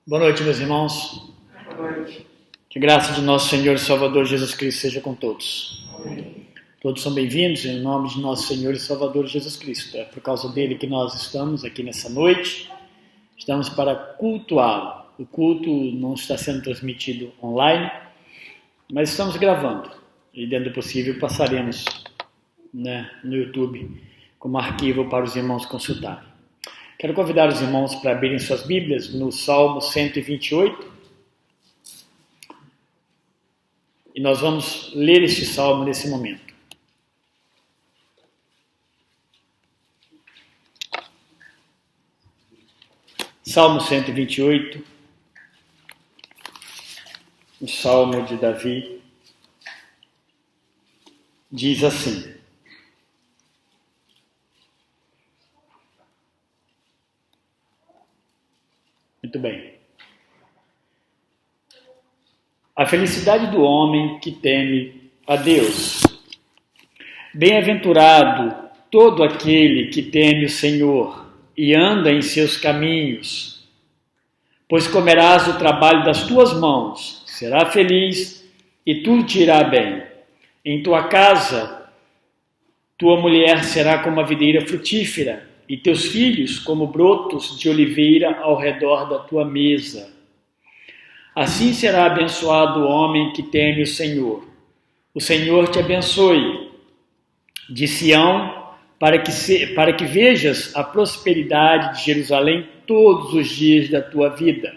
Boa noite, meus irmãos. Boa noite. Que a graça de nosso Senhor e Salvador Jesus Cristo seja com todos. Amém. Todos são bem-vindos em nome de nosso Senhor e Salvador Jesus Cristo. É por causa dele que nós estamos aqui nessa noite. Estamos para cultuá-lo. O culto não está sendo transmitido online, mas estamos gravando. E, dentro do possível, passaremos no YouTube como arquivo para os irmãos consultarem. Quero convidar os irmãos para abrirem suas Bíblias no Salmo 128. E nós vamos ler este salmo nesse momento. Salmo 128, o salmo de Davi, diz assim: Muito bem. A felicidade do homem que teme a Deus. Bem-aventurado todo aquele que teme o Senhor e anda em seus caminhos, pois comerás o trabalho das tuas mãos, será feliz e tudo te irá bem. Em tua casa, tua mulher será como a videira frutífera e teus filhos como brotos de oliveira ao redor da tua mesa. Assim será abençoado o homem que teme o Senhor. O Senhor te abençoe de Sião, para que vejas a prosperidade de Jerusalém todos os dias da tua vida.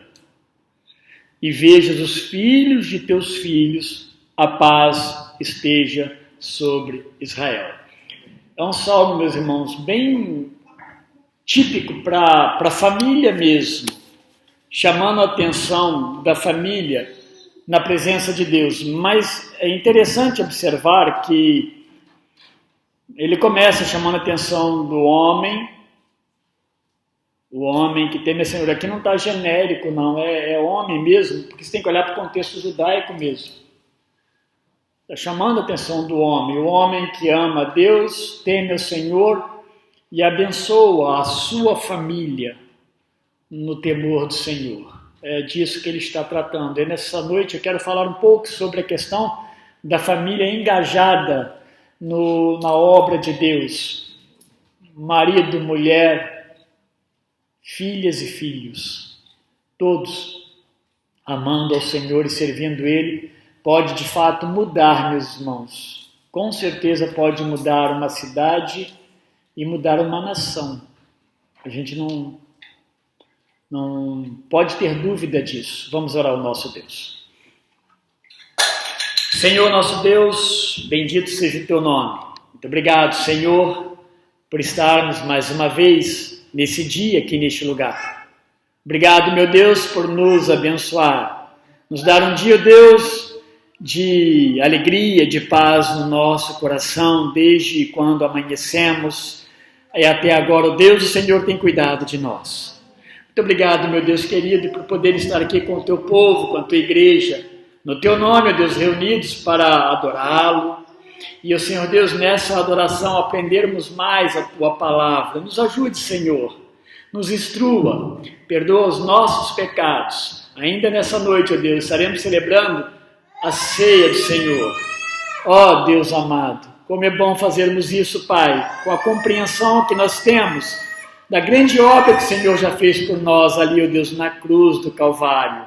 E vejas os filhos de teus filhos, a paz esteja sobre Israel. É um salmo, meus irmãos, bem típico para a família mesmo, chamando a atenção da família na presença de Deus. Mas é interessante observar que ele começa chamando a atenção do homem, o homem que teme o Senhor. Aqui não está genérico, não, é homem mesmo, porque você tem que olhar para o contexto judaico mesmo. Está chamando a atenção do homem, o homem que ama a Deus, teme o Senhor e abençoa a sua família no temor do Senhor. É disso que ele está tratando. E nessa noite eu quero falar um pouco sobre a questão da família engajada na obra de Deus. Marido, mulher, filhas e filhos, todos amando ao Senhor e servindo Ele, pode de fato mudar, meus irmãos. Com certeza pode mudar uma cidade e mudar uma nação. A gente não pode ter dúvida disso. Vamos orar ao nosso Deus. Senhor nosso Deus, bendito seja o teu nome. Muito obrigado, Senhor, por estarmos mais uma vez nesse dia aqui neste lugar. Obrigado, meu Deus, por nos abençoar, nos dar um dia, Deus, de alegria, de paz no nosso coração, desde quando amanhecemos e até agora. Deus, o Senhor tem cuidado de nós. Muito obrigado, meu Deus querido, por poder estar aqui com o teu povo, com a tua igreja, no teu nome, ó Deus, reunidos para adorá-lo. E, ó Senhor Deus, nessa adoração aprendermos mais a tua palavra. Nos ajude, Senhor, nos instrua, perdoa os nossos pecados. Ainda nessa noite, ó Deus, estaremos celebrando a ceia do Senhor. Ó Deus amado, como é bom fazermos isso, Pai, com a compreensão que nós temos da grande obra que o Senhor já fez por nós ali, ó Deus, na cruz do Calvário.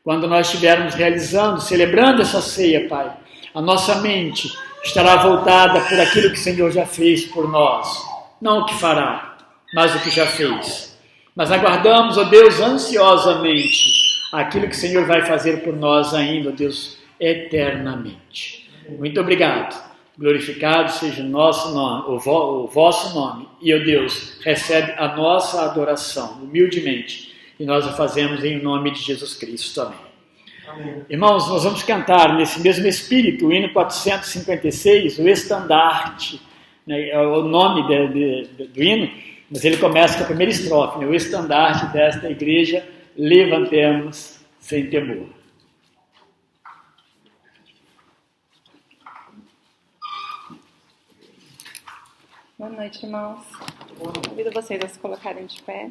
Quando nós estivermos realizando, celebrando essa ceia, Pai, a nossa mente estará voltada por aquilo que o Senhor já fez por nós. Não o que fará, mas o que já fez. Mas aguardamos, ó Deus, ansiosamente aquilo que o Senhor vai fazer por nós ainda, ó Deus, eternamente. Muito obrigado. Glorificado seja o nosso nome, o vosso nome. E, ó Deus, recebe a nossa adoração, humildemente. E nós a fazemos em nome de Jesus Cristo. Amém. Amém. Irmãos, nós vamos cantar nesse mesmo espírito o hino 456, o estandarte, né, é o nome do hino, mas ele começa com a primeira estrofe, né, o estandarte desta igreja, levantemos sem temor. Boa noite, irmãos. Convido vocês a se colocarem de pé.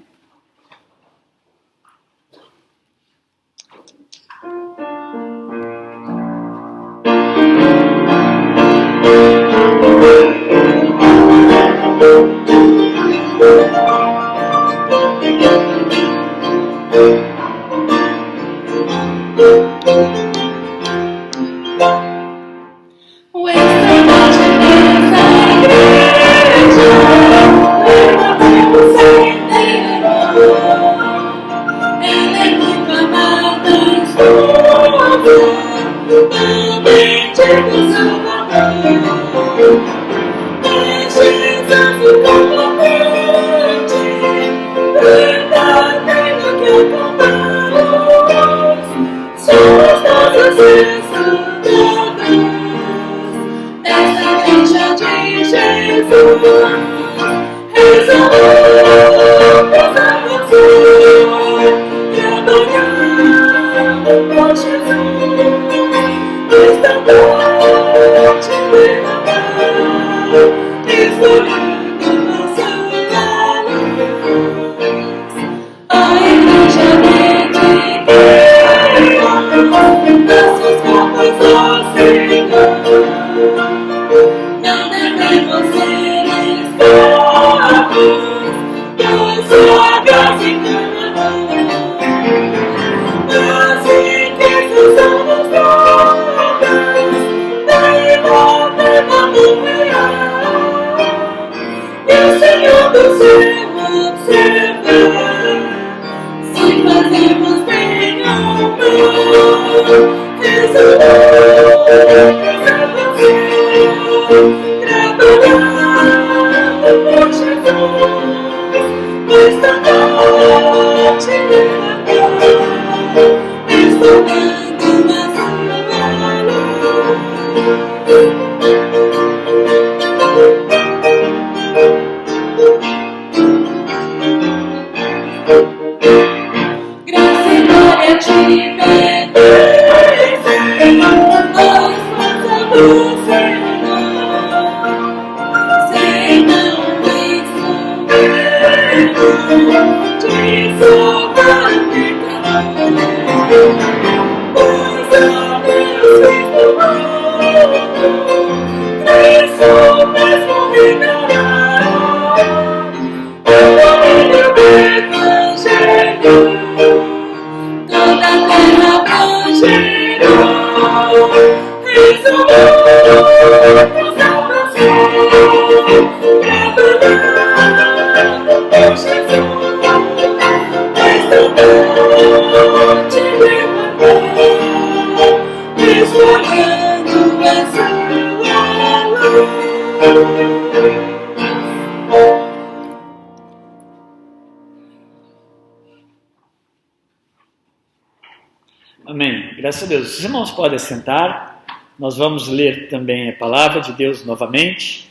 Amém. Graças a Deus. Os irmãos podem sentar. Nós vamos ler também a palavra de Deus novamente,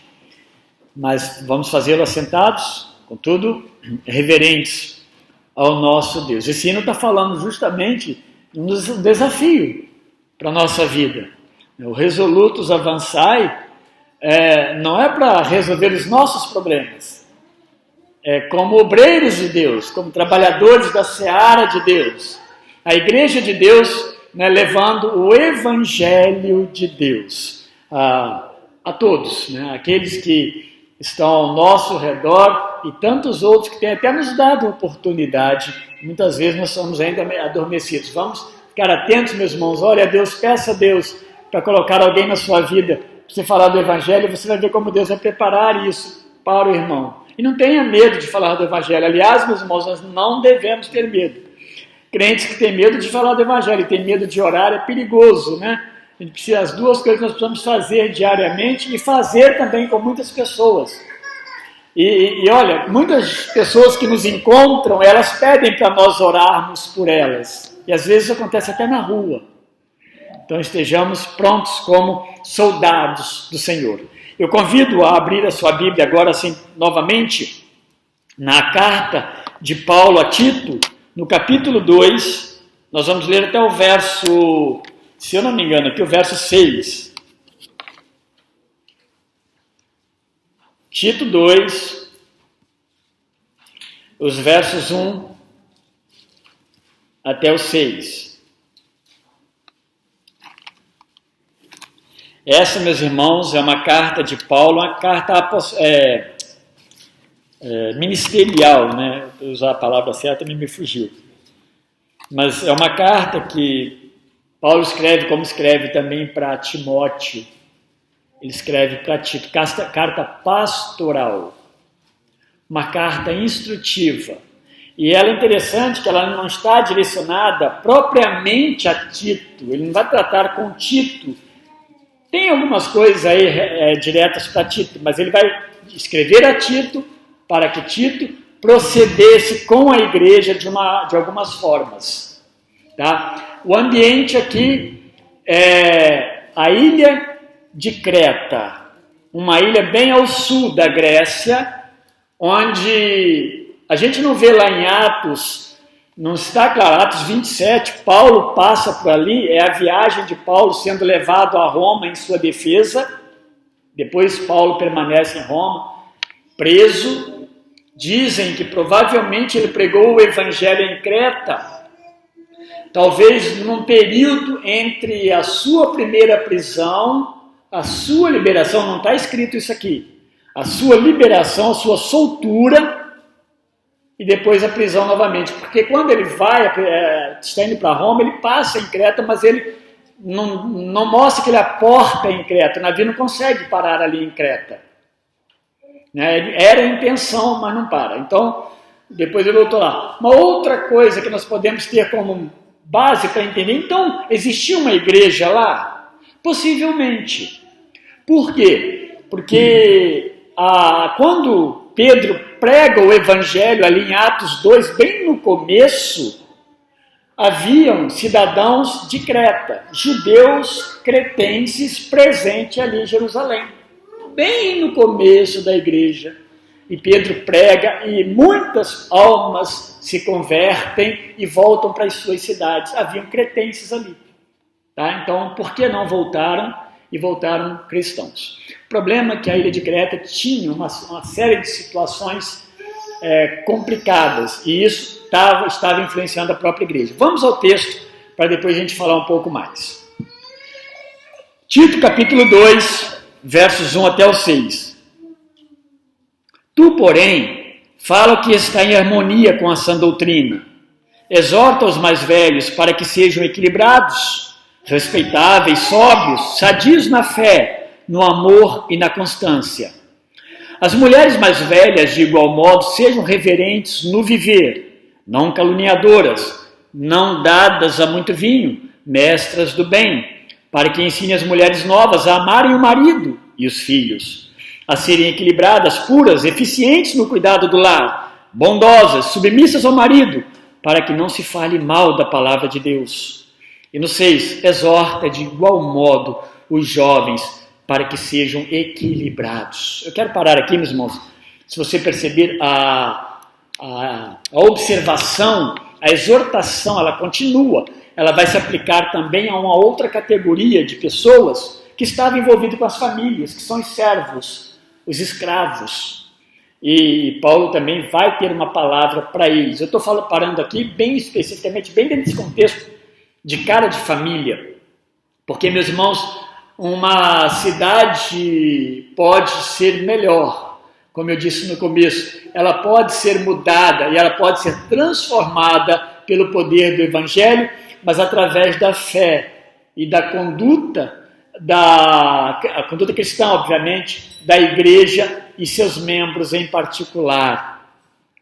mas vamos fazê-lo assentados, contudo, reverentes ao nosso Deus. Esse hino está falando justamente de um desafio para a nossa vida. O resolutos avançai não é para resolver os nossos problemas. Como obreiros de Deus, como trabalhadores da seara de Deus. A igreja de Deus, né, levando o evangelho de Deus a todos, né, aqueles que estão ao nosso redor e tantos outros que têm até nos dado oportunidade. Muitas vezes nós somos ainda adormecidos. Vamos ficar atentos, meus irmãos. Olha, Deus, peça a Deus para colocar alguém na sua vida, para você falar do evangelho, você vai ver como Deus vai preparar isso para o irmão. E não tenha medo de falar do evangelho. Aliás, meus irmãos, nós não devemos ter medo. Crentes que têm medo de falar do evangelho e têm medo de orar é perigoso, né? A gente precisa, as duas coisas que nós precisamos fazer diariamente e fazer também com muitas pessoas. E olha, muitas pessoas que nos encontram, elas pedem para nós orarmos por elas. E às vezes acontece até na rua. Então estejamos prontos como soldados do Senhor. Eu convido a abrir a sua Bíblia agora assim, novamente, na carta de Paulo a Tito, no capítulo 2, nós vamos ler até o verso, se eu não me engano, aqui o verso 6. Tito 2, os versos 1 até o 6. Essa, meus irmãos, é uma carta de Paulo, uma carta ministerial, né? Vou usar a palavra certa, me fugiu. Mas é uma carta que Paulo escreve, como escreve também para Timóteo. Ele escreve para Tito, carta pastoral, uma carta instrutiva. E ela é interessante que ela não está direcionada propriamente a Tito, ele não vai tratar com Tito. Tem algumas coisas aí diretas para Tito, mas ele vai escrever a Tito para que Tito procedesse com a igreja de algumas formas. Tá? O ambiente aqui é a ilha de Creta, uma ilha bem ao sul da Grécia, onde a gente não vê lá em Atos, não está claro, Atos 27, Paulo passa por ali, é a viagem de Paulo sendo levado a Roma em sua defesa, depois Paulo permanece em Roma, preso, dizem que provavelmente ele pregou o evangelho em Creta, talvez num período entre a sua primeira prisão, a sua liberação, não está escrito isso aqui, a sua liberação, a sua soltura, e depois a prisão novamente, porque quando ele vai, está indo para Roma, ele passa em Creta, mas ele não mostra que ele aporta em Creta, o navio não consegue parar ali em Creta. Era a intenção, mas não para. Então, depois ele voltou lá. Uma outra coisa que nós podemos ter como base para entender, então, existia uma igreja lá? Possivelmente. Por quê? Porque quando Pedro prega o evangelho ali em Atos 2, bem no começo, haviam cidadãos de Creta, judeus cretenses presentes ali em Jerusalém, bem no começo da igreja. E Pedro prega e muitas almas se convertem e voltam para as suas cidades. Haviam cretenses ali. Tá? Então, por que não voltaram? E voltaram cristãos. O problema é que a ilha de Creta tinha uma série de situações complicadas, e isso estava influenciando a própria igreja. Vamos ao texto, para depois a gente falar um pouco mais. Tito, capítulo 2, versos 1 até o 6. Tu, porém, fala o que está em harmonia com a sã doutrina. Exorta os mais velhos para que sejam equilibrados, respeitáveis, sóbrios, sadios na fé, no amor e na constância. As mulheres mais velhas, de igual modo, sejam reverentes no viver, não caluniadoras, não dadas a muito vinho, mestras do bem, para que ensine as mulheres novas a amarem o marido e os filhos, a serem equilibradas, puras, eficientes no cuidado do lar, bondosas, submissas ao marido, para que não se fale mal da palavra de Deus. E no 6, exorta de igual modo os jovens para que sejam equilibrados. Eu quero parar aqui, meus irmãos. Se você perceber a observação, a exortação, ela continua. Ela vai se aplicar também a uma outra categoria de pessoas que estavam envolvidas com as famílias, que são os servos, os escravos. E Paulo também vai ter uma palavra para eles. Eu estou parando aqui bem especificamente, bem dentro desse contexto de cara de família. Porque, meus irmãos, uma cidade pode ser melhor, como eu disse no começo, ela pode ser mudada e ela pode ser transformada pelo poder do Evangelho, mas através da fé e da conduta, a conduta cristã, obviamente, da igreja e seus membros em particular.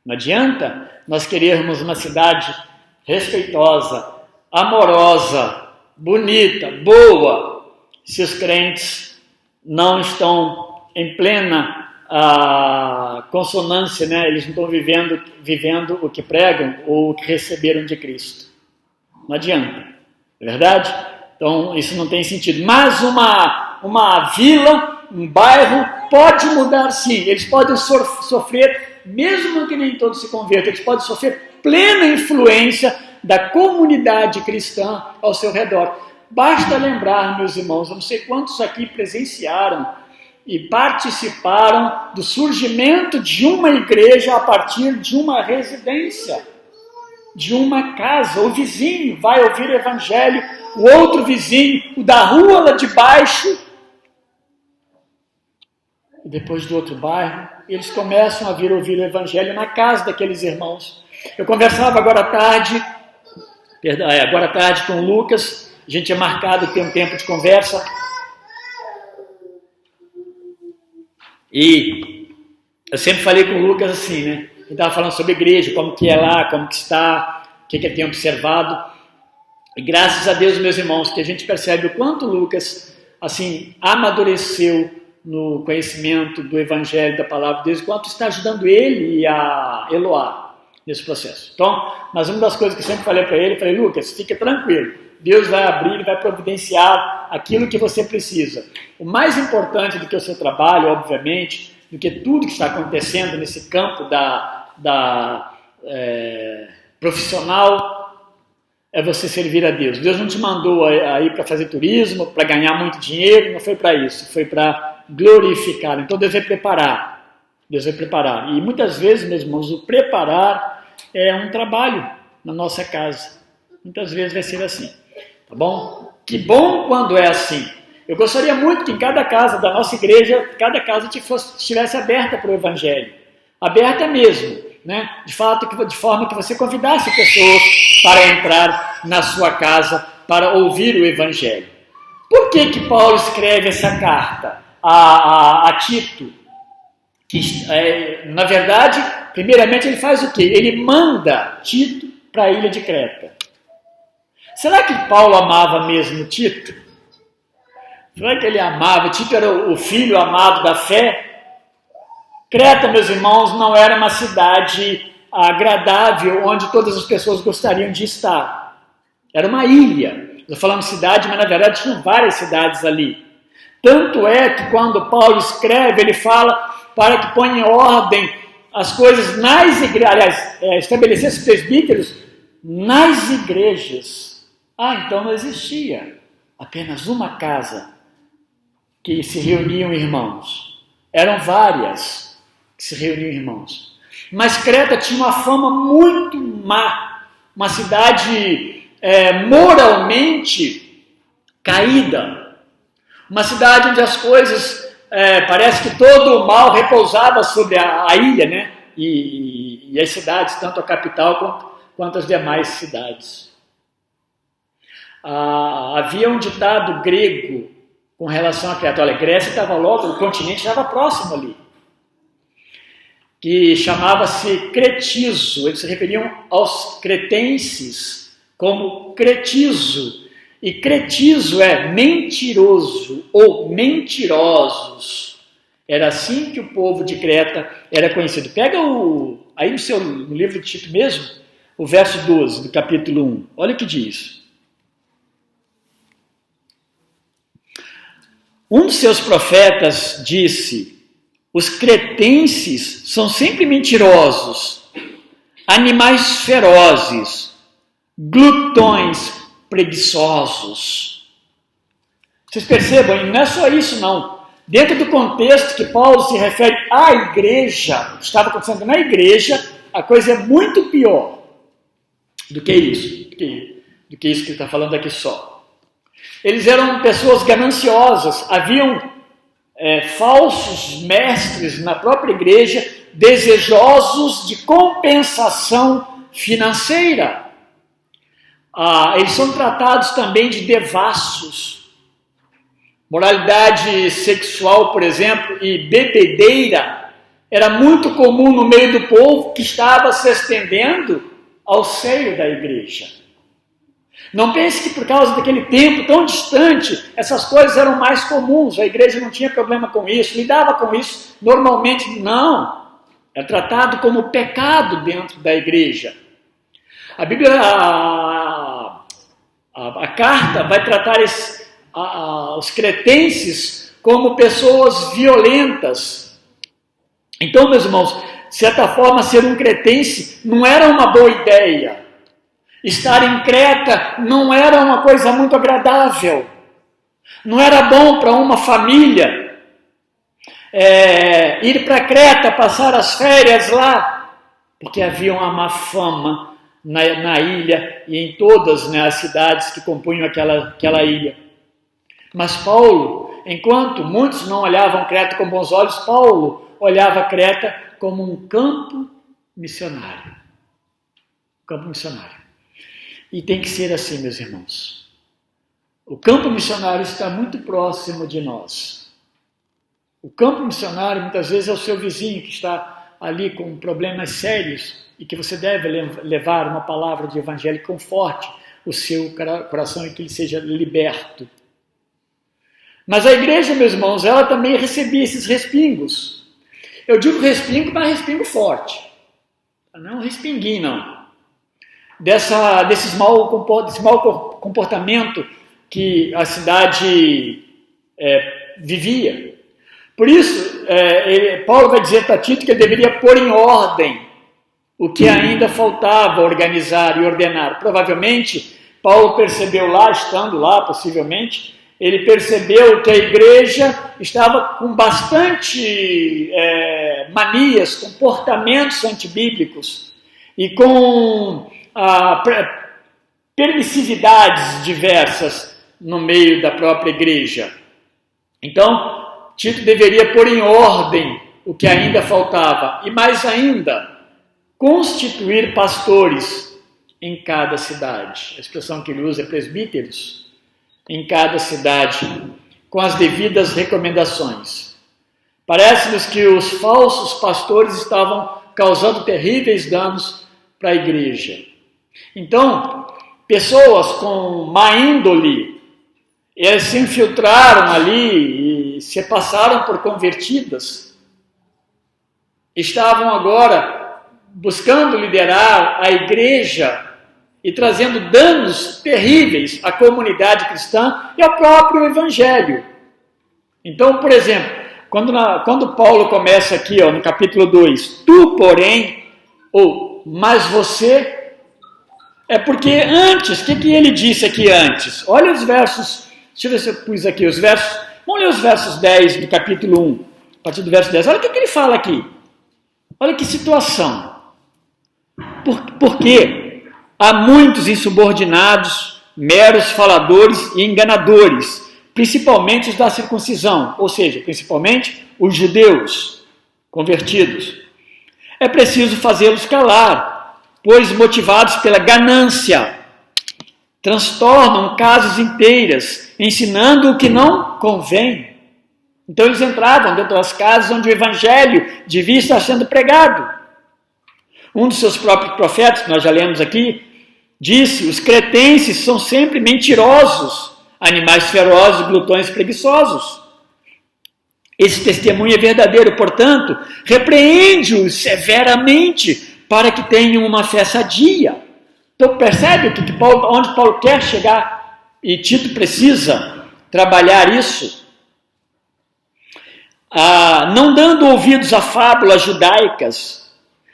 Não adianta nós querermos uma cidade respeitosa, amorosa, bonita, boa, se os crentes não estão em plena consonância, né? Eles não estão vivendo o que pregam ou o que receberam de Cristo. Não adianta, é verdade? Então isso não tem sentido. Mas uma vila, um bairro pode mudar sim. Eles podem sofrer, mesmo que nem todos se convertam, eles podem sofrer plena influência da comunidade cristã ao seu redor. Basta lembrar, meus irmãos, eu não sei quantos aqui presenciaram e participaram do surgimento de uma igreja a partir de uma residência, de uma casa. O vizinho vai ouvir o evangelho, o outro vizinho, o da rua lá de baixo, e depois do outro bairro, eles começam a vir ouvir o evangelho na casa daqueles irmãos. Eu conversava agora à tarde com o Lucas. A gente tinha marcado ter um tempo de conversa. E eu sempre falei com o Lucas assim, né? Ele estava falando sobre a igreja, como que é lá, como que está, o que ele tem observado. E graças a Deus, meus irmãos, que a gente percebe o quanto o Lucas, assim, amadureceu no conhecimento do Evangelho, da Palavra de Deus, o quanto está ajudando ele e a Eloá nesse processo. Então, mas uma das coisas que eu sempre falei para ele, falei, Lucas, fica tranquilo. Deus vai abrir, vai providenciar aquilo que você precisa. O mais importante do que o seu trabalho, obviamente, do que tudo que está acontecendo nesse campo da profissional é você servir a Deus. Deus não te mandou aí para fazer turismo, para ganhar muito dinheiro, não foi para isso, foi para glorificar. Então Deus vai preparar. Deus vai preparar. E muitas vezes, meus irmãos, o preparar é um trabalho na nossa casa. Muitas vezes vai ser assim. Tá bom? Que bom quando é assim. Eu gostaria muito que em cada casa da nossa igreja, cada casa estivesse aberta para o Evangelho. Aberta mesmo, né? De forma que você convidasse pessoas para entrar na sua casa para ouvir o Evangelho. Por que Paulo escreve essa carta a Tito? Na verdade, primeiramente ele faz o quê? Ele manda Tito para a ilha de Creta. Será que Paulo amava mesmo Tito? Será que ele amava? Tito era o filho amado da fé? Creta, meus irmãos, não era uma cidade agradável onde todas as pessoas gostariam de estar. Era uma ilha. Estou falando cidade, mas na verdade tinham várias cidades ali. Tanto é que quando Paulo escreve, ele fala para que ponha em ordem as coisas nas igrejas, aliás, estabelecesse presbíteros nas igrejas. Então não existia apenas uma casa que se reuniam irmãos. Eram várias que se reuniam irmãos. Mas Creta tinha uma fama muito má, uma cidade moralmente caída, uma cidade onde as coisas, parece que todo o mal repousava sobre a ilha, né? E as cidades, tanto a capital quanto as demais cidades. Havia um ditado grego com relação a Creta. Olha, Grécia estava logo, o continente estava próximo ali, que chamava-se cretizo. Eles se referiam aos cretenses como cretizo. E cretizo é mentiroso ou mentirosos. Era assim que o povo de Creta era conhecido. Pega aí no livro de Tito mesmo, o verso 12 do capítulo 1. Olha o que diz. Um dos seus profetas disse: os cretenses são sempre mentirosos, animais ferozes, glutões preguiçosos. Vocês percebam, não é só isso não. Dentro do contexto que Paulo se refere à igreja, o que estava acontecendo na igreja, a coisa é muito pior do que isso, do que isso que ele está falando aqui só. Eles eram pessoas gananciosas, haviam falsos mestres na própria igreja, desejosos de compensação financeira. Eles são tratados também de devassos. Moralidade sexual, por exemplo, e bebedeira era muito comum no meio do povo que estava se estendendo ao seio da igreja. Não pense que por causa daquele tempo tão distante, essas coisas eram mais comuns, a igreja não tinha problema com isso, lidava com isso, normalmente não. É tratado como pecado dentro da igreja. A Bíblia, a carta vai tratar os cretenses como pessoas violentas. Então, meus irmãos, de certa forma, ser um cretense não era uma boa ideia. Estar em Creta não era uma coisa muito agradável. Não era bom para uma família ir para Creta, passar as férias lá, porque havia uma má fama na ilha e em todas, né, as cidades que compunham aquela ilha. Mas Paulo, enquanto muitos não olhavam Creta com bons olhos, Paulo olhava Creta como um campo missionário. Campo missionário. E tem que ser assim, meus irmãos. O campo missionário está muito próximo de nós. O campo missionário, muitas vezes, é o seu vizinho que está ali com problemas sérios e que você deve levar uma palavra de evangelho que conforte o seu coração e que ele seja liberto. Mas a igreja, meus irmãos, ela também recebia esses respingos. Eu digo respingo, mas respingo forte. Não um respinguinho, não. Desse mau comportamento que a cidade vivia. Por isso, Paulo vai dizer para Tito que ele deveria pôr em ordem o que ainda faltava organizar e ordenar. Provavelmente, Paulo percebeu lá, estando lá, possivelmente, ele percebeu que a igreja estava com bastante manias, comportamentos antibíblicos e com permissividades diversas no meio da própria igreja. Então, Tito deveria pôr em ordem o que ainda faltava e, mais ainda, constituir pastores em cada cidade. A expressão que ele usa é presbíteros em cada cidade, com as devidas recomendações. Parece-nos que os falsos pastores estavam causando terríveis danos para a igreja. Então, pessoas com má índole, elas se infiltraram ali e se passaram por convertidas. Estavam agora buscando liderar a igreja e trazendo danos terríveis à comunidade cristã e ao próprio evangelho. Então, por exemplo, quando Paulo começa aqui, no capítulo 2, tu, porém, ou mas você, é porque antes, o que ele disse aqui antes? Olha os versos, deixa eu ver se eu pus aqui os versos, vamos ler os versos 10 do capítulo 1, a partir do verso 10, olha o que ele fala aqui, olha que situação, porque há muitos insubordinados, meros faladores e enganadores, principalmente os da circuncisão, ou seja, principalmente os judeus convertidos. É preciso fazê-los calar, pois motivados pela ganância, transtornam casas inteiras, ensinando o que não convém. Então eles entravam dentro das casas onde o evangelho devia estar sendo pregado. Um dos seus próprios profetas, que nós já lemos aqui, disse: os cretenses são sempre mentirosos, animais ferozes, glutões preguiçosos. Esse testemunho é verdadeiro, portanto, repreende-os severamente para que tenham uma fé sadia. Então percebe onde Paulo quer chegar e Tito precisa trabalhar isso? Não dando ouvidos a fábulas judaicas,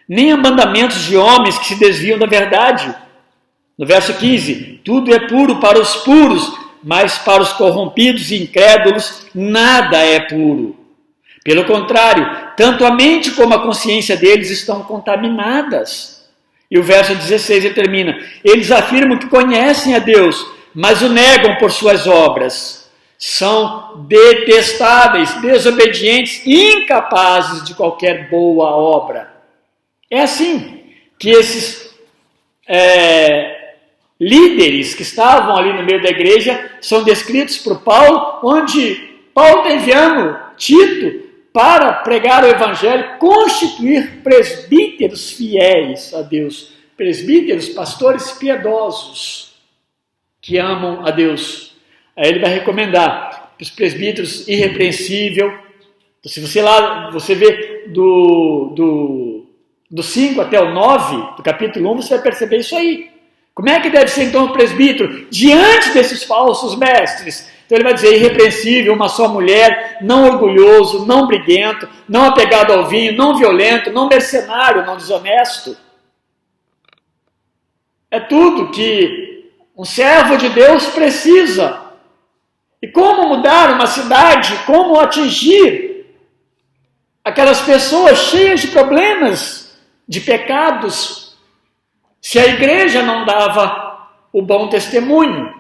nem a mandamentos de homens que se desviam da verdade. No verso 15, tudo é puro para os puros, mas para os corrompidos e incrédulos nada é puro. Pelo contrário, tanto a mente como a consciência deles estão contaminadas. E o verso 16 ele termina: eles afirmam que conhecem a Deus, mas o negam por suas obras. São detestáveis, desobedientes, incapazes de qualquer boa obra. É assim que esses líderes que estavam ali no meio da igreja são descritos por Paulo, onde Paulo está enviando Tito para pregar o evangelho, constituir presbíteros fiéis a Deus, presbíteros, pastores piedosos que amam a Deus. Aí ele vai recomendar os presbíteros irrepreensível. Então, se você vê do 5 até o 9 do capítulo 1, você vai perceber isso aí. Como é que deve ser então o presbítero diante desses falsos mestres? Então ele vai dizer: irrepreensível, uma só mulher, não orgulhoso, não briguento, não apegado ao vinho, não violento, não mercenário, não desonesto. É tudo que um servo de Deus precisa. E como mudar uma cidade, como atingir aquelas pessoas cheias de problemas, de pecados, se a igreja não dava o bom testemunho?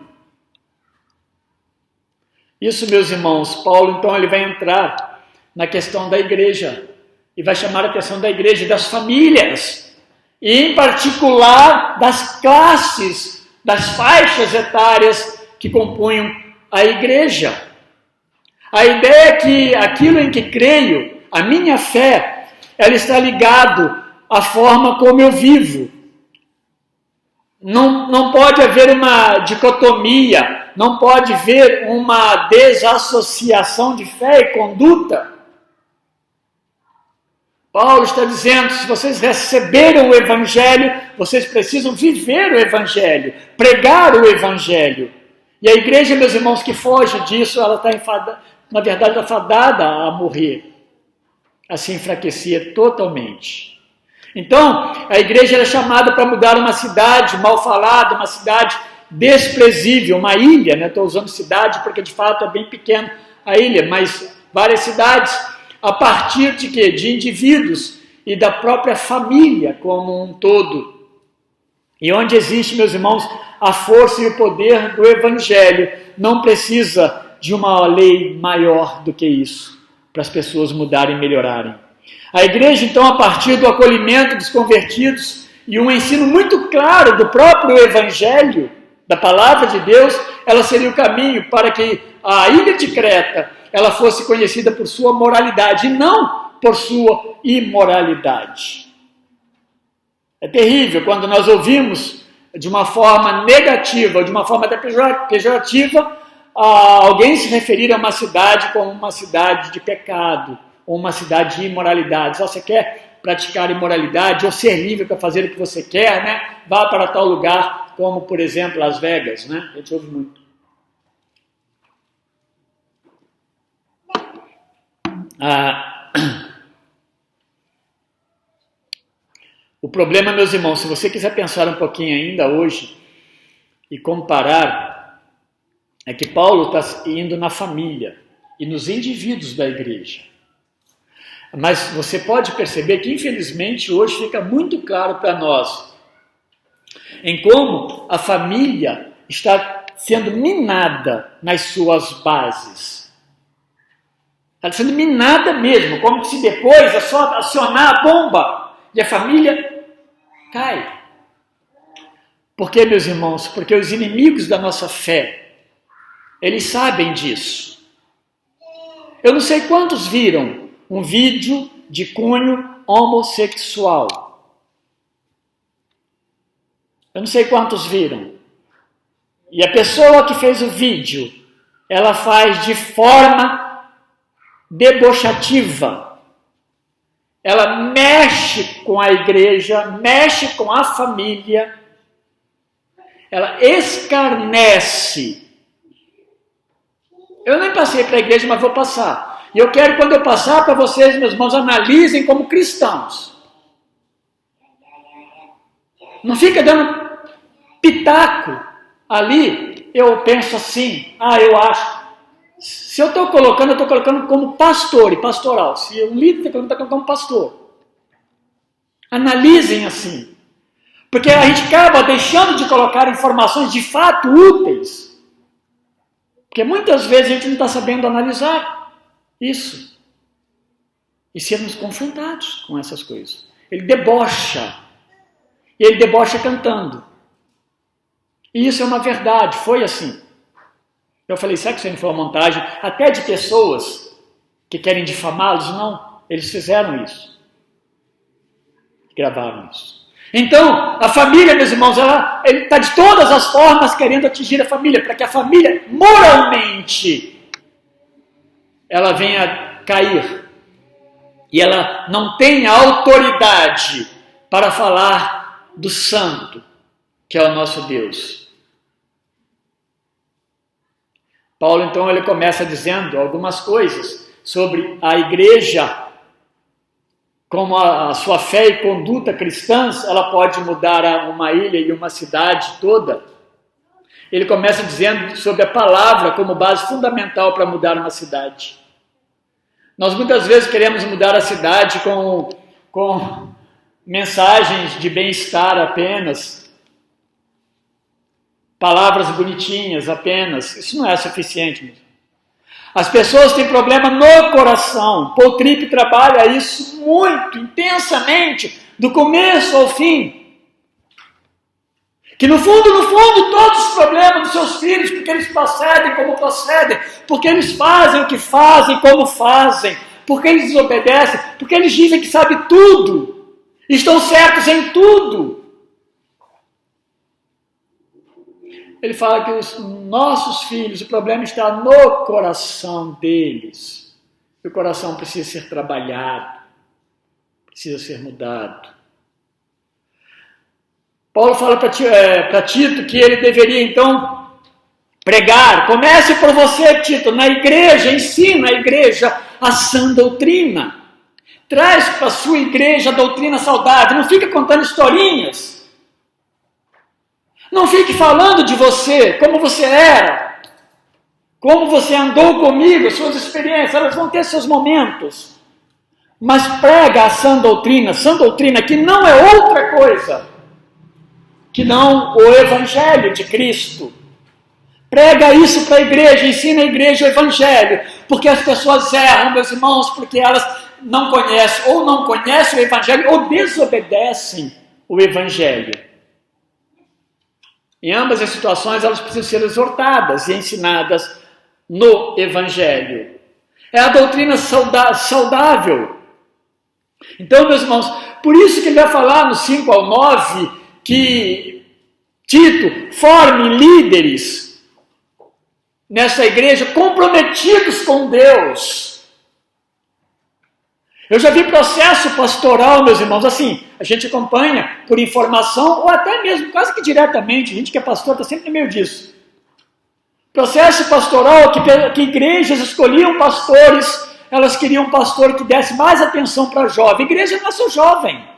Isso, meus irmãos, Paulo, então, ele vai entrar na questão da igreja e vai chamar a atenção da igreja e das famílias, e em particular das classes, das faixas etárias que compunham a igreja. A ideia é que aquilo em que creio, a minha fé, ela está ligado à forma como eu vivo. Não pode haver uma dicotomia, não pode haver uma desassociação de fé e conduta. Paulo está dizendo: se vocês receberam o evangelho, vocês precisam viver o evangelho, pregar o evangelho. E a igreja, meus irmãos, que foge disso, ela está na verdade, está fadada a morrer, a se enfraquecer totalmente. Então, a igreja era chamada para mudar uma cidade mal falada, uma cidade desprezível, uma ilha, né? Estou usando cidade porque de fato é bem pequena a ilha, mas várias cidades, a partir de quê? De indivíduos e da própria família como um todo. E onde existe, meus irmãos, a força e o poder do Evangelho, não precisa de uma lei maior do que isso, para as pessoas mudarem e melhorarem. A igreja, então, a partir do acolhimento dos convertidos e um ensino muito claro do próprio Evangelho, da palavra de Deus, ela seria o caminho para que a ilha de Creta ela fosse conhecida por sua moralidade e não por sua imoralidade. É terrível quando nós ouvimos de uma forma negativa, de uma forma até pejorativa, alguém se referir a uma cidade como uma cidade de pecado, ou uma cidade de imoralidade. Se você quer praticar imoralidade ou ser livre para fazer o que você quer, né? Vá para tal lugar, como por exemplo Las Vegas, né? A gente ouve muito. O problema, meus irmãos, se você quiser pensar um pouquinho ainda hoje e comparar, é que Paulo está indo na família e nos indivíduos da igreja. Mas você pode perceber que, infelizmente, hoje fica muito claro para nós em como a família está sendo minada nas suas bases. Está sendo minada mesmo, como se depois é só acionar a bomba e a família cai. Por quê, meus irmãos? Porque os inimigos da nossa fé, eles sabem disso. Eu não sei quantos viram um vídeo de cunho homossexual. Eu não sei quantos viram. E a pessoa que fez o vídeo, ela faz de forma debochativa. Ela mexe com a igreja, mexe com a família. Ela escarnece. Eu nem passei para a igreja, mas vou passar. E eu quero, quando eu passar para vocês, meus irmãos, analisem como cristãos. Não fica dando pitaco ali. Eu penso assim, eu acho. Se eu estou colocando como pastor e pastoral. Se um líder está colocando como pastor. Analisem assim. Porque a gente acaba deixando de colocar informações de fato úteis. Porque muitas vezes a gente não está sabendo analisar isso. E sermos confrontados com essas coisas. Ele debocha. E ele debocha cantando. E isso é uma verdade, foi assim. Eu falei, será que isso não foi uma montagem até de pessoas que querem difamá-los? Não, eles fizeram isso. Gravaram isso. Então, a família, meus irmãos, ele está de todas as formas querendo atingir a família, para que a família, moralmente, ela venha cair. E ela não tenha autoridade para falar do santo, que é o nosso Deus. Paulo, então, ele começa dizendo algumas coisas sobre a igreja, como a sua fé e conduta cristãs, ela pode mudar uma ilha e uma cidade toda. Ele começa dizendo sobre a palavra como base fundamental para mudar uma cidade. Nós muitas vezes queremos mudar a cidade com mensagens de bem-estar apenas, palavras bonitinhas apenas. Isso não é suficiente, mesmo. As pessoas têm problema no coração. Paul Tripp trabalha isso muito intensamente, do começo ao fim. Que no fundo, todos os problemas dos seus filhos, porque eles procedem como procedem, porque eles fazem o que fazem, como fazem, porque eles desobedecem, porque eles dizem que sabem tudo, estão certos em tudo. Ele fala que os nossos filhos, o problema está no coração deles. E o coração precisa ser trabalhado, precisa ser mudado. Paulo fala para Tito que ele deveria, então, pregar. Comece por você, Tito, na igreja, ensina a igreja a sã doutrina. Traz para a sua igreja a doutrina saudável. Não fica contando historinhas. Não fique falando de você, como você era, como você andou comigo, suas experiências, elas vão ter seus momentos. Mas prega a sã doutrina que não é outra coisa que não o Evangelho de Cristo. Prega isso para a igreja, ensina a igreja o Evangelho, porque as pessoas erram, meus irmãos, porque elas não conhecem o Evangelho ou desobedecem o Evangelho. Em ambas as situações, elas precisam ser exortadas e ensinadas no Evangelho. É a doutrina saudável. Então, meus irmãos, por isso que ele vai falar no 5 ao 9 que Tito forme líderes nessa igreja comprometidos com Deus. Eu já vi processo pastoral, meus irmãos, assim, a gente acompanha por informação ou até mesmo quase que diretamente, a gente que é pastor está sempre no meio disso. Processo pastoral que igrejas escolhiam pastores, elas queriam um pastor que desse mais atenção para jovem. A igreja não é só jovem.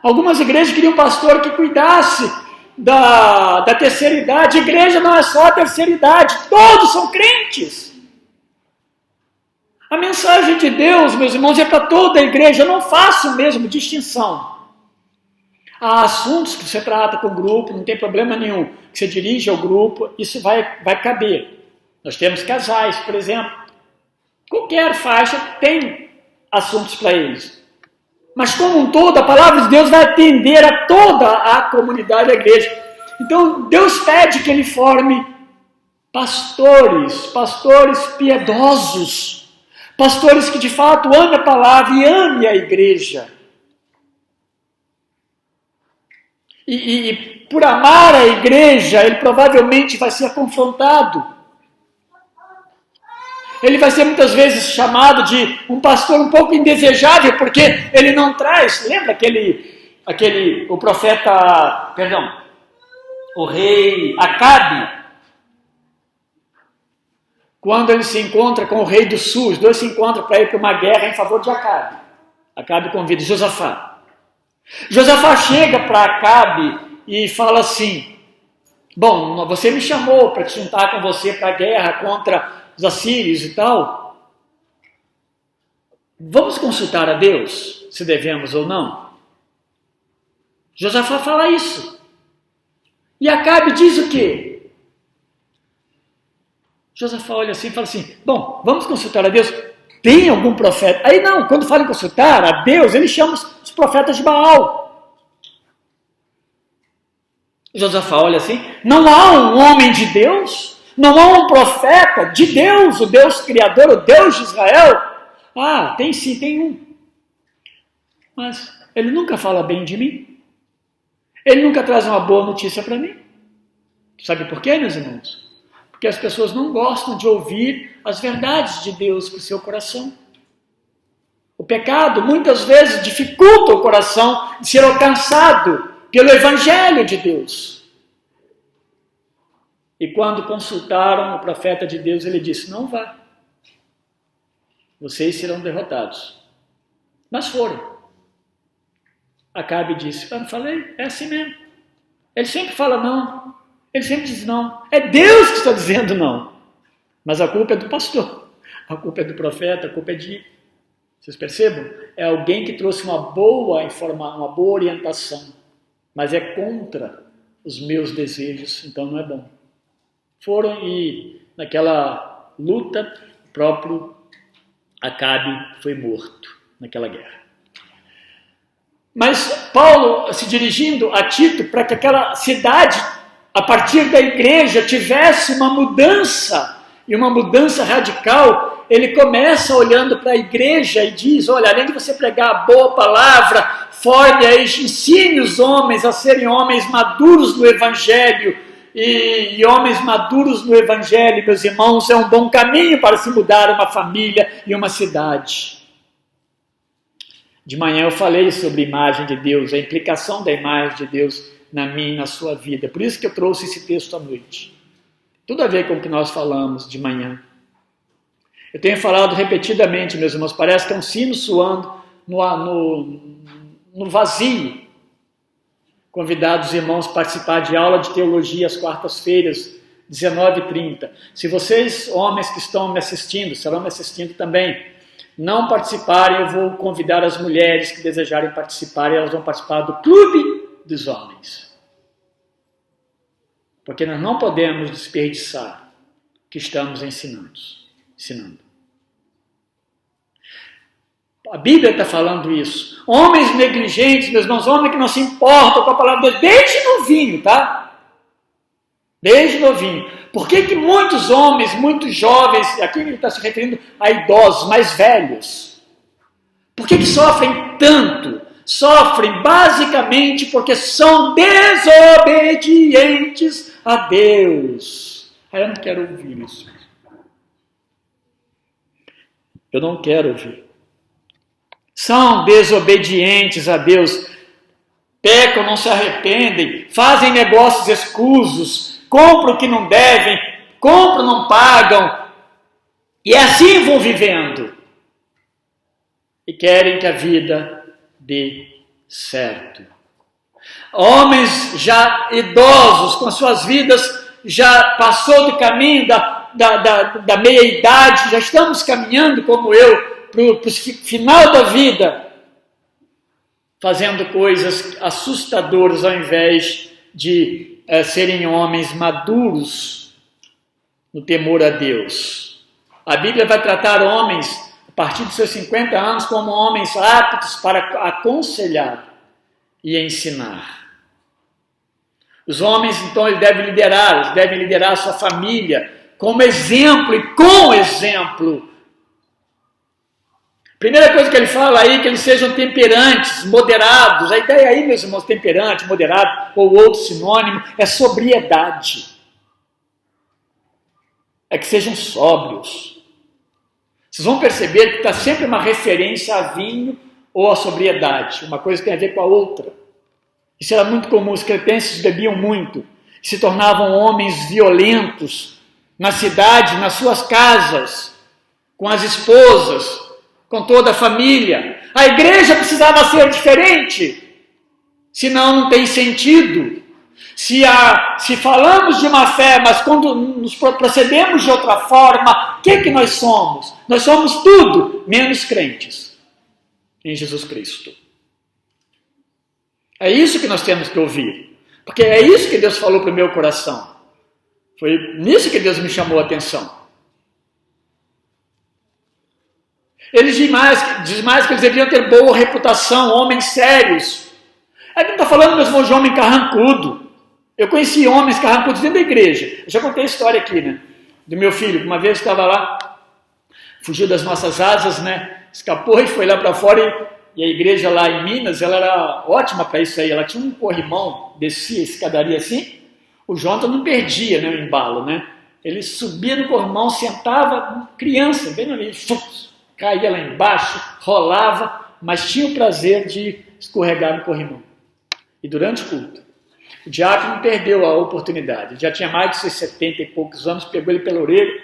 Algumas igrejas queriam um pastor que cuidasse da terceira idade. A igreja não é só a terceira idade, todos são crentes. A mensagem de Deus, meus irmãos, é para toda a igreja. Eu não faço mesmo distinção. Há assuntos que você trata com o grupo, não tem problema nenhum, que você dirige ao grupo, isso vai caber. Nós temos casais, por exemplo. Qualquer faixa tem assuntos para eles. Mas como um todo, a palavra de Deus vai atender a toda a comunidade da igreja. Então, Deus pede que ele forme pastores piedosos, pastores que de fato amem a palavra e amem a igreja. E por amar a igreja, ele provavelmente vai ser confrontado. Ele vai ser muitas vezes chamado de um pastor um pouco indesejável, porque ele não traz, lembra o rei Acabe, quando ele se encontra com o rei do sul, os dois se encontram para ir para uma guerra em favor de Acabe. Acabe convida Josafá. Josafá chega para Acabe e fala assim: bom, você me chamou para te juntar com você para a guerra contra os assírios e tal. Vamos consultar a Deus se devemos ou não? Josafá fala isso. E Acabe diz o quê? Josafá olha assim e fala assim: bom, vamos consultar a Deus. Tem algum profeta? Aí não, quando fala em consultar a Deus, ele chama os profetas de Baal. Josafá olha assim: não há um homem de Deus? Não há um profeta de Deus, o Deus Criador, o Deus de Israel? Ah, tem sim, tem um. Mas ele nunca fala bem de mim. Ele nunca traz uma boa notícia para mim. Sabe por quê, meus irmãos? Porque as pessoas não gostam de ouvir as verdades de Deus para o seu coração. O pecado muitas vezes dificulta o coração de ser alcançado pelo Evangelho de Deus. E quando consultaram o profeta de Deus, ele disse: não vá. Vocês serão derrotados. Mas foram. Acabe disse: eu não falei? É assim mesmo. Ele sempre fala não. Ele sempre diz não. É Deus que está dizendo não. Mas a culpa é do pastor. A culpa é do profeta. A culpa é de... Vocês percebam? É alguém que trouxe uma boa orientação. Mas é contra os meus desejos. Então não é bom. Foram e naquela luta, o próprio Acabe foi morto naquela guerra. Mas Paulo, se dirigindo a Tito, para que aquela cidade, a partir da igreja, tivesse uma mudança, e uma mudança radical, ele começa olhando para a igreja e diz: olha, além de você pregar a boa palavra, forme aí, ensine os homens a serem homens maduros no Evangelho, e homens maduros no Evangelho, meus irmãos, é um bom caminho para se mudar uma família e uma cidade. De manhã eu falei sobre a imagem de Deus, a implicação da imagem de Deus na minha e na sua vida. Por isso que eu trouxe esse texto à noite. Tudo a ver com o que nós falamos de manhã. Eu tenho falado repetidamente, meus irmãos, parece que é um sino soando no vazio. Convidado os irmãos a participar de aula de teologia às quartas-feiras, 19h30. Se vocês, homens que estão me assistindo, estarão me assistindo também, não participarem, eu vou convidar as mulheres que desejarem participar e elas vão participar do Clube dos Homens. Porque nós não podemos desperdiçar o que estamos ensinando. A Bíblia está falando isso. Homens negligentes, meus irmãos, homens que não se importam com a palavra de Deus, desde novinho, tá? Desde novinho. Por que muitos homens, muitos jovens, aqui ele está se referindo a idosos, mais velhos, por que sofrem tanto? Sofrem basicamente porque são desobedientes a Deus. Eu não quero ouvir isso. Eu não quero ouvir. São desobedientes a Deus, pecam, não se arrependem, fazem negócios escusos, compram o que não devem, compram, não pagam, e assim vão vivendo. E querem que a vida dê certo. Homens já idosos, com suas vidas, já passou do caminho da meia-idade, já estamos caminhando como eu, para o final da vida, fazendo coisas assustadoras ao invés de serem homens maduros no temor a Deus. A Bíblia vai tratar homens, a partir dos seus 50 anos, como homens aptos para aconselhar e ensinar. Os homens, então, eles devem liderar a sua família como exemplo e com exemplo. Primeira coisa que ele fala aí, que eles sejam temperantes, moderados. A ideia aí, meus irmãos, temperante, moderado, ou outro sinônimo, é sobriedade. É que sejam sóbrios. Vocês vão perceber que está sempre uma referência a vinho ou a sobriedade. Uma coisa tem a ver com a outra. Isso era muito comum, os cretenses bebiam muito, se tornavam homens violentos na cidade, nas suas casas, com as esposas, com toda a família. A igreja precisava ser diferente, senão não tem sentido. Se falamos de uma fé, mas quando nos procedemos de outra forma, o que nós somos? Nós somos tudo menos crentes em Jesus Cristo. É isso que nós temos que ouvir, porque é isso que Deus falou para o meu coração. Foi nisso que Deus me chamou a atenção. Ele diz mais que eles deveriam ter boa reputação, homens sérios. Aí não está falando, meus irmãos, de homem carrancudo. Eu conheci homens carrancudos dentro da igreja. Eu já contei a história aqui, né? Do meu filho. Uma vez estava lá, fugiu das nossas asas, né? Escapou e foi lá para fora. E a igreja lá em Minas, ela era ótima para isso aí. Ela tinha um corrimão, descia a escadaria assim. O Jonathan não perdia, né, o embalo, né? Ele subia no corrimão, sentava, criança, bem no meio, caía lá embaixo, rolava, mas tinha o prazer de escorregar no corrimão. E durante o culto, o diácono perdeu a oportunidade. Ele já tinha mais de seus 70 e poucos anos, pegou ele pela orelha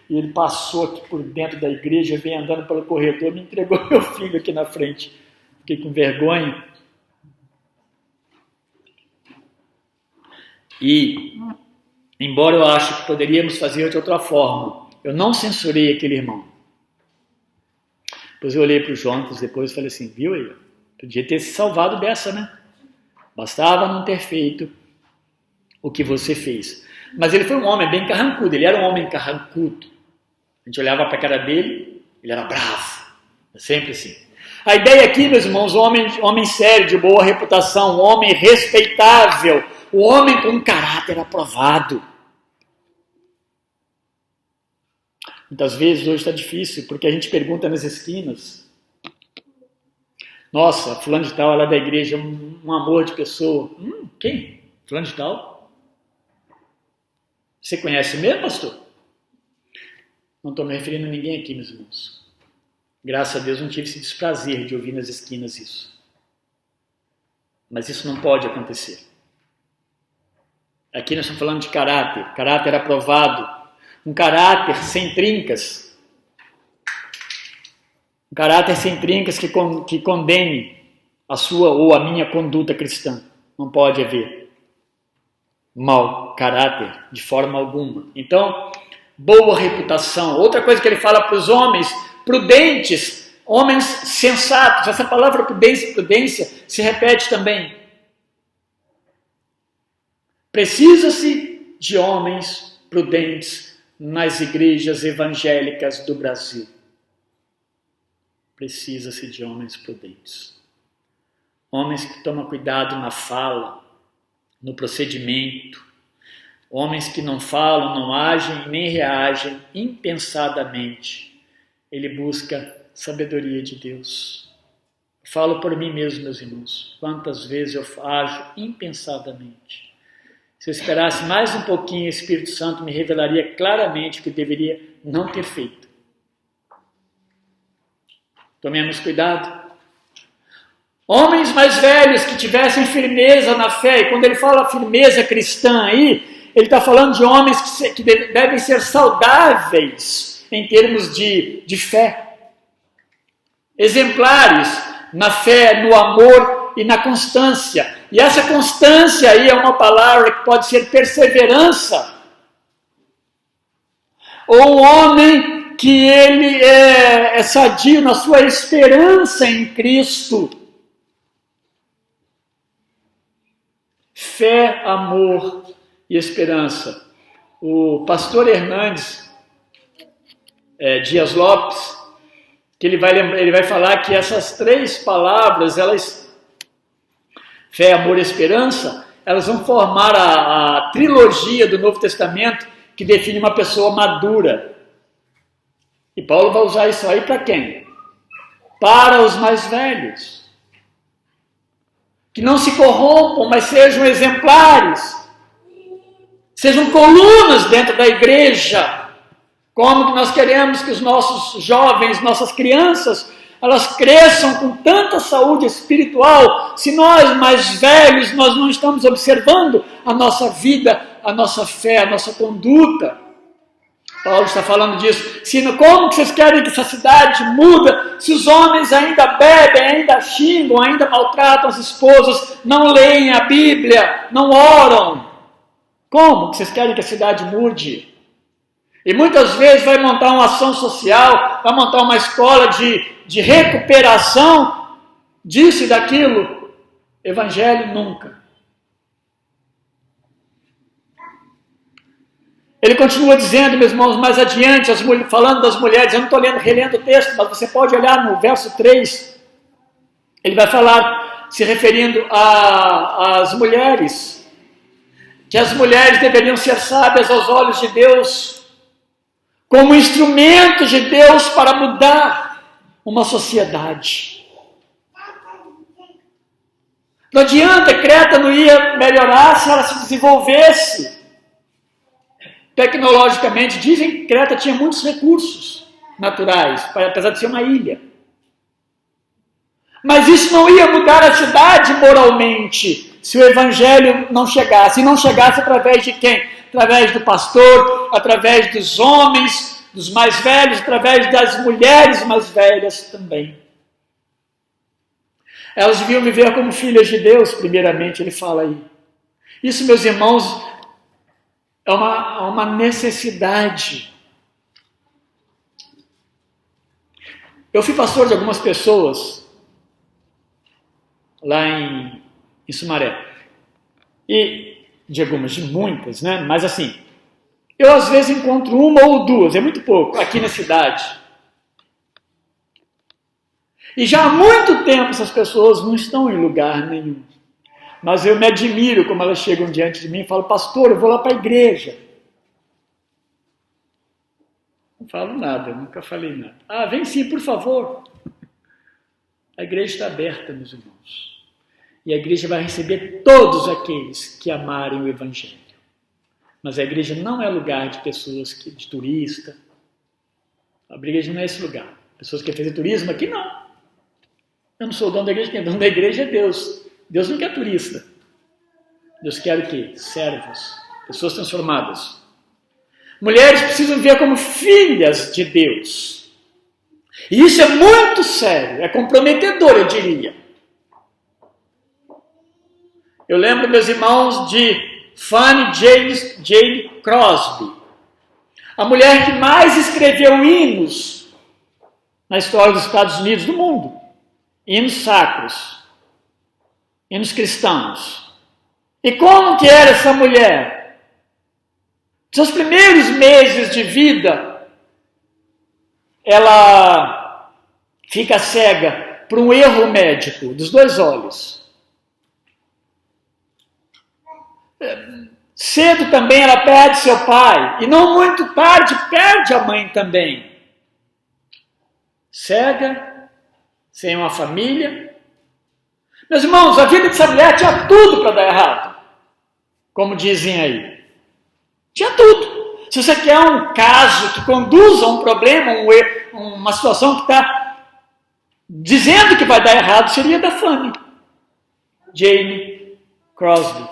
e ele passou aqui por dentro da igreja, veio andando pelo corredor, me entregou meu filho aqui na frente. Fiquei com vergonha. E, embora eu ache que poderíamos fazer de outra forma, eu não censurei aquele irmão. Depois eu olhei para o Jonas depois e falei assim, viu aí? Podia ter se salvado dessa, né? Bastava não ter feito o que você fez. Mas ele foi um homem bem carrancudo, ele era um homem carrancudo. A gente olhava para a cara dele, ele era bravo. É sempre assim. A ideia aqui, meus irmãos, homem sério, de boa reputação, um homem respeitável, o homem com um caráter aprovado. Muitas vezes hoje está difícil, porque a gente pergunta nas esquinas. Nossa, fulano de tal é lá da igreja, um amor de pessoa. Quem? Fulano de tal? Você conhece mesmo, pastor? Não estou me referindo a ninguém aqui, meus irmãos. Graças a Deus não tive esse desprazer de ouvir nas esquinas isso. Mas isso não pode acontecer. Aqui nós estamos falando de caráter aprovado, um caráter sem trincas. Um caráter sem trincas que condene a sua ou a minha conduta cristã. Não pode haver mau caráter de forma alguma. Então, boa reputação. Outra coisa que ele fala para os homens prudentes, homens sensatos. Essa palavra prudência se repete também. Precisa-se de homens prudentes nas igrejas evangélicas do Brasil. Precisa-se de homens prudentes. Homens que tomam cuidado na fala, no procedimento. Homens que não falam, não agem nem reagem impensadamente. Ele busca sabedoria de Deus. Falo por mim mesmo, meus irmãos. Quantas vezes eu ajo impensadamente. Se eu esperasse mais um pouquinho, o Espírito Santo me revelaria claramente o que deveria não ter feito. Tomemos cuidado. Homens mais velhos que tivessem firmeza na fé, e quando ele fala firmeza cristã aí, ele está falando de homens que devem ser saudáveis em termos de fé. Exemplares na fé, no amor e na constância. E essa constância aí é uma palavra que pode ser perseverança. Ou um homem que ele é sadio na sua esperança em Cristo. Fé, amor e esperança. O pastor Hernandes Dias Lopes, que ele vai falar que essas três palavras, fé, amor e esperança, elas vão formar a trilogia do Novo Testamento que define uma pessoa madura. E Paulo vai usar isso aí para quem? Para os mais velhos. Que não se corrompam, mas sejam exemplares. Sejam colunas dentro da igreja. Como que nós queremos que os nossos jovens, nossas crianças, elas cresçam com tanta saúde espiritual, se nós mais velhos, nós não estamos observando a nossa vida, a nossa fé, a nossa conduta. Paulo está falando disso. Como que vocês querem que essa cidade muda se os homens ainda bebem, ainda xingam, ainda maltratam as esposas, não leem a Bíblia, não oram? Como que vocês querem que a cidade mude? E muitas vezes vai montar uma ação social, vai montar uma escola de recuperação disso e daquilo. Evangelho nunca. Ele continua dizendo, meus irmãos, mais adiante, falando das mulheres, eu não estou relendo o texto, mas você pode olhar no verso 3, ele vai falar, se referindo às mulheres, que as mulheres deveriam ser sábias aos olhos de Deus, como instrumentos de Deus para mudar uma sociedade. Não adianta, Creta não ia melhorar se ela se desenvolvesse. Tecnologicamente, dizem que Creta tinha muitos recursos naturais, apesar de ser uma ilha. Mas isso não ia mudar a cidade moralmente, se o evangelho não chegasse. E não chegasse através de quem? Através do pastor, através dos homens, dos mais velhos, através das mulheres mais velhas também. Elas deviam viver como filhas de Deus, primeiramente, ele fala aí. Isso, meus irmãos, é uma necessidade. Eu fui pastor de algumas pessoas lá em Sumaré. E de muitas, né? Mas assim, eu às vezes encontro uma ou duas, é muito pouco, aqui na cidade. E já há muito tempo essas pessoas não estão em lugar nenhum. Mas eu me admiro como elas chegam diante de mim e falam, pastor, eu vou lá para a igreja. Não falo nada, eu nunca falei nada. Ah, vem sim, por favor. A igreja está aberta, meus irmãos. E a igreja vai receber todos aqueles que amarem o evangelho. Mas a igreja não é lugar de pessoas, de turista. A igreja não é esse lugar. Pessoas que querem fazer turismo aqui, não. Eu não sou o dono da igreja, quem é dono da igreja é Deus. Deus não quer turista. Deus quer o quê? Servos, pessoas transformadas. Mulheres precisam viver como filhas de Deus. E isso é muito sério, é comprometedor, eu diria. Eu lembro, meus irmãos, de Fanny Jane Crosby, a mulher que mais escreveu hinos na história dos Estados Unidos, do mundo. Hinos sacros, hinos cristãos. E como que era essa mulher? Seus primeiros meses de vida, ela fica cega por um erro médico dos 2 olhos. Cedo também ela perde seu pai, e não muito tarde perde a mãe também. Cega, sem uma família. Meus irmãos, a vida dessa mulher tinha tudo para dar errado, como dizem aí. Tinha tudo. Se você quer um caso que conduza a um problema, uma situação que está dizendo que vai dar errado, seria da Fanny Jane Crosby.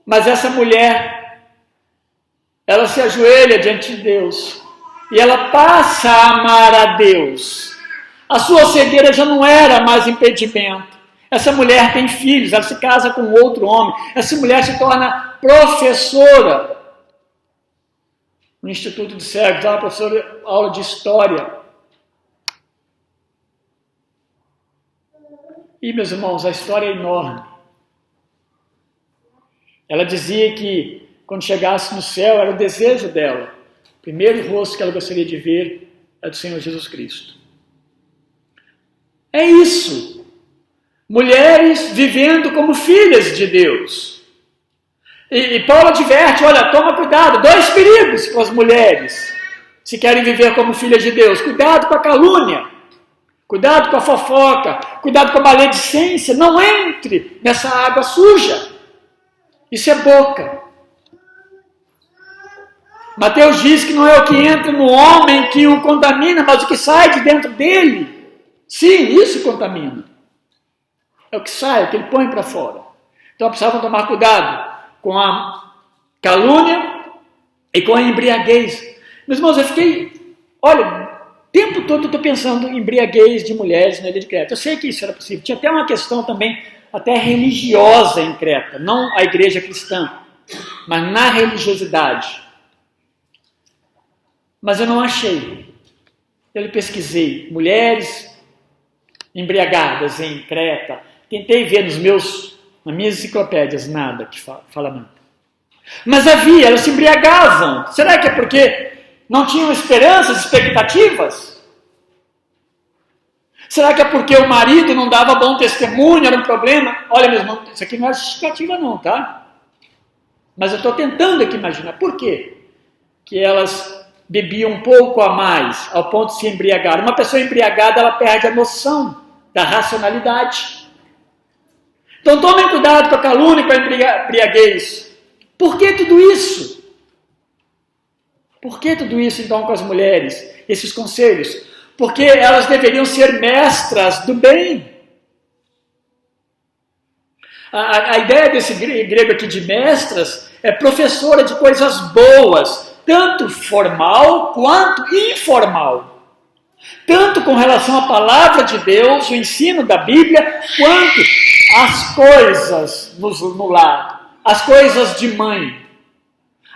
Mas essa mulher, ela se ajoelha diante de Deus e ela passa a amar a Deus. A sua cegueira já não era mais impedimento. Essa mulher tem filhos, ela se casa com outro homem. Essa mulher se torna professora no Instituto de Cegos, ela é professora, aula de história. E, meus irmãos, a história é enorme. Ela dizia que, quando chegasse no céu, era o desejo dela. O primeiro rosto que ela gostaria de ver é do Senhor Jesus Cristo. É isso. Mulheres vivendo como filhas de Deus. E Paulo adverte, olha, toma cuidado, 2 perigos com as mulheres, se querem viver como filhas de Deus. Cuidado com a calúnia, cuidado com a fofoca, cuidado com a maledicência. Não entre nessa água suja. Isso é boca. Mateus diz que não é o que entra no homem que o contamina, mas o que sai de dentro dele. Sim, isso contamina. É o que sai, o que ele põe para fora. Então precisavam tomar cuidado com a calúnia e com a embriaguez. Meus irmãos, eu fiquei, olha, o tempo todo eu estou pensando em embriaguez de mulheres na ilha de Creta. Eu sei que isso era possível. Tinha até uma questão também até religiosa em Creta, não a igreja cristã, mas na religiosidade. Mas eu não achei. Eu pesquisei mulheres embriagadas em Creta. Tentei ver nas minhas enciclopédias, nada que fala nada. Mas havia, elas se embriagavam. Será que é porque não tinham esperanças, expectativas? Será que é porque o marido não dava bom testemunho, era um problema? Olha, meu irmão, isso aqui não é justificativa não, tá? Mas eu estou tentando aqui imaginar. Por quê? Que elas bebiam um pouco a mais, ao ponto de se embriagar. Uma pessoa embriagada, ela perde a noção da racionalidade. Então tomem cuidado com a calúnia e com a embriaguez. Por que tudo isso? Por que tudo isso, então, com as mulheres? Esses conselhos? Porque elas deveriam ser mestras do bem. A ideia desse grego aqui de mestras é professora de coisas boas, tanto formal quanto informal. Tanto com relação à palavra de Deus, o ensino da Bíblia, quanto as coisas no lar, as coisas de mãe,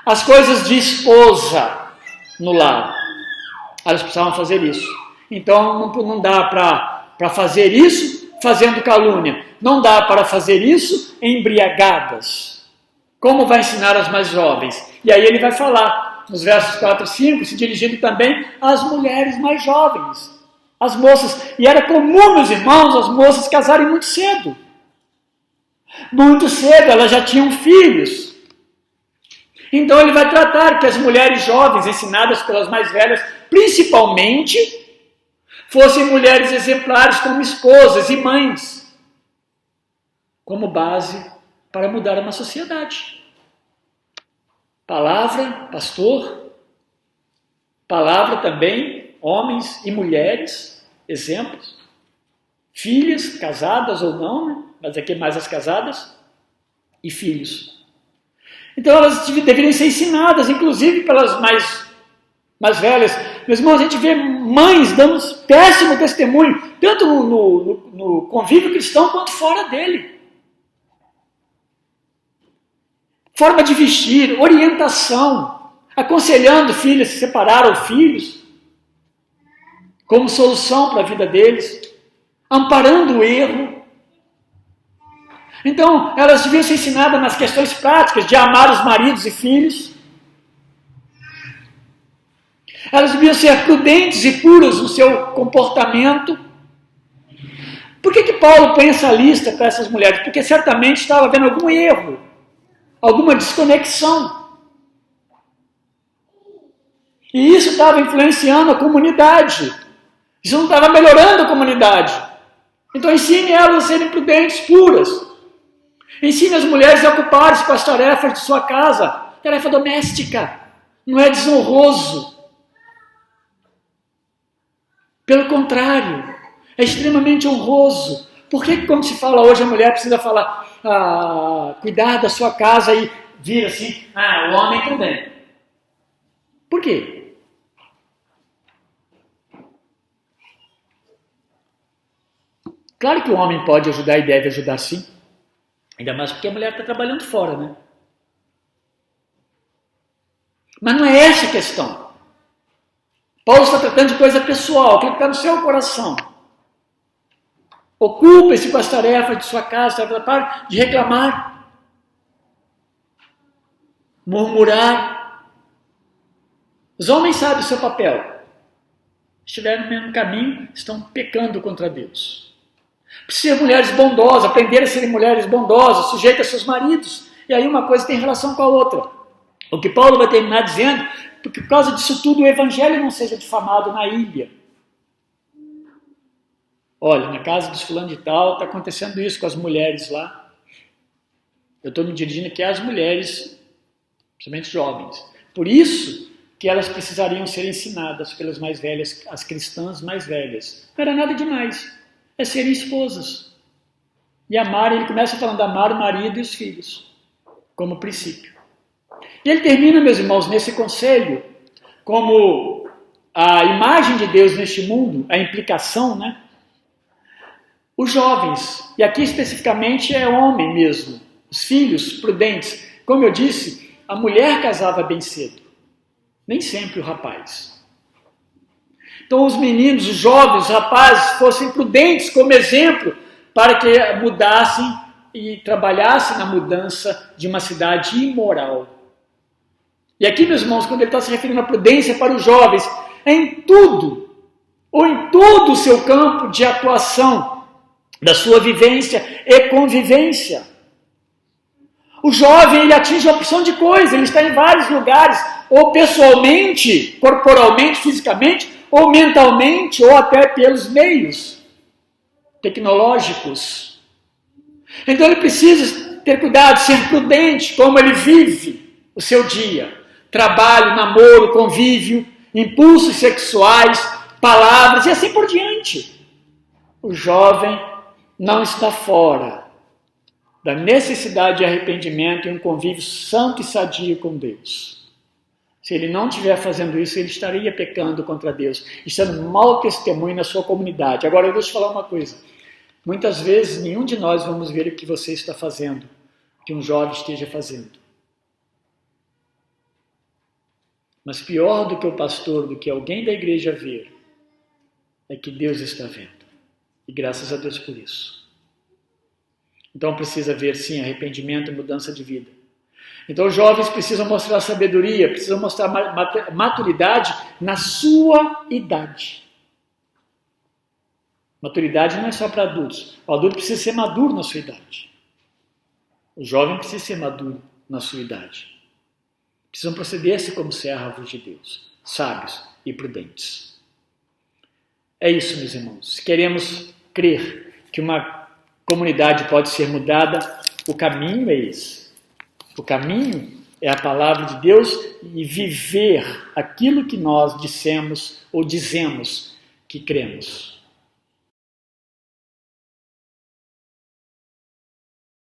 as coisas de esposa no lar. Elas precisavam fazer isso. Então não dá para fazer isso fazendo calúnia. Não dá para fazer isso embriagadas. Como vai ensinar as mais jovens? E aí ele vai falar, nos versos 4 e 5, se dirigindo também às mulheres mais jovens, às moças. E era comum, meus irmãos, as moças casarem muito cedo. Muito cedo, elas já tinham filhos. Então ele vai tratar que as mulheres jovens, ensinadas pelas mais velhas, principalmente, fossem mulheres exemplares como esposas e mães, como base para mudar uma sociedade. Palavra, pastor, palavra também, homens e mulheres, exemplos, filhas, casadas ou não, né? Mas aqui mais as casadas, e filhos. Então elas deveriam ser ensinadas, inclusive pelas mais velhas. Meus irmãos, a gente vê mães dando péssimo testemunho, tanto no convívio cristão quanto fora dele. Forma de vestir, orientação, aconselhando filhos a se separar ou filhos, como solução para a vida deles, amparando o erro. Então, elas deviam ser ensinadas nas questões práticas de amar os maridos e filhos. Elas deviam ser prudentes e puras no seu comportamento. Por que Paulo põe essa lista para essas mulheres? Porque certamente estava havendo algum erro, alguma desconexão. E isso estava influenciando a comunidade. Isso não estava melhorando a comunidade. Então ensine elas a serem prudentes, puras. Ensine as mulheres a ocuparem-se com as tarefas de sua casa. Tarefa doméstica. Não é desonroso. Pelo contrário, é extremamente honroso. Por que quando se fala hoje a mulher precisa falar cuidar da sua casa e vir assim, o homem também? Por quê? Claro que o homem pode ajudar e deve ajudar sim. Ainda mais porque a mulher está trabalhando fora, né? Mas não é essa a questão. Paulo está tratando de coisa pessoal, aquilo que está no seu coração. Ocupe-se com as tarefas de sua casa, para de reclamar, murmurar. Os homens sabem o seu papel. Estiverem no mesmo caminho, estão pecando contra Deus. Precisam ser mulheres bondosas, aprender a serem mulheres bondosas, sujeitas a seus maridos. E aí uma coisa tem relação com a outra. O que Paulo vai terminar dizendo, porque por causa disso tudo o evangelho não seja difamado na ilha. Olha, na casa dos fulano de tal, está acontecendo isso com as mulheres lá. Eu estou me dirigindo aqui às mulheres, principalmente jovens. Por isso que elas precisariam ser ensinadas pelas mais velhas, as cristãs mais velhas. Não era nada demais. É serem esposas. E amar, ele começa falando de amar o marido e os filhos, como princípio. E ele termina, meus irmãos, nesse conselho, como a imagem de Deus neste mundo, a implicação, né? Os jovens, e aqui especificamente é homem mesmo, os filhos prudentes. Como eu disse, a mulher casava bem cedo, nem sempre o rapaz. Então os meninos, os jovens, os rapazes fossem prudentes como exemplo para que mudassem e trabalhassem na mudança de uma cidade imoral. E aqui, meus irmãos, quando ele está se referindo à prudência para os jovens, é em tudo, ou em todo o seu campo de atuação, da sua vivência e convivência. O jovem, ele atinge uma opção de coisas, ele está em vários lugares, ou pessoalmente, corporalmente, fisicamente, ou mentalmente, ou até pelos meios tecnológicos. Então ele precisa ter cuidado, ser prudente, como ele vive o seu dia. Trabalho, namoro, convívio, impulsos sexuais, palavras e assim por diante. O jovem não está fora da necessidade de arrependimento e um convívio santo e sadio com Deus. Se ele não estiver fazendo isso, ele estaria pecando contra Deus, estando mau testemunho na sua comunidade. Agora, eu deixo te falar uma coisa. Muitas vezes, nenhum de nós vamos ver o que você está fazendo, o que um jovem esteja fazendo. Mas pior do que o pastor, do que alguém da igreja ver, é que Deus está vendo. E graças a Deus por isso. Então precisa haver, sim, arrependimento e mudança de vida. Então os jovens precisam mostrar sabedoria, precisam mostrar maturidade na sua idade. Maturidade não é só para adultos. O adulto precisa ser maduro na sua idade. O jovem precisa ser maduro na sua idade. Precisam proceder-se como servos de Deus, sábios e prudentes. É isso, meus irmãos. Se queremos crer que uma comunidade pode ser mudada, o caminho é esse. O caminho é a palavra de Deus e viver aquilo que nós dissemos ou dizemos que cremos.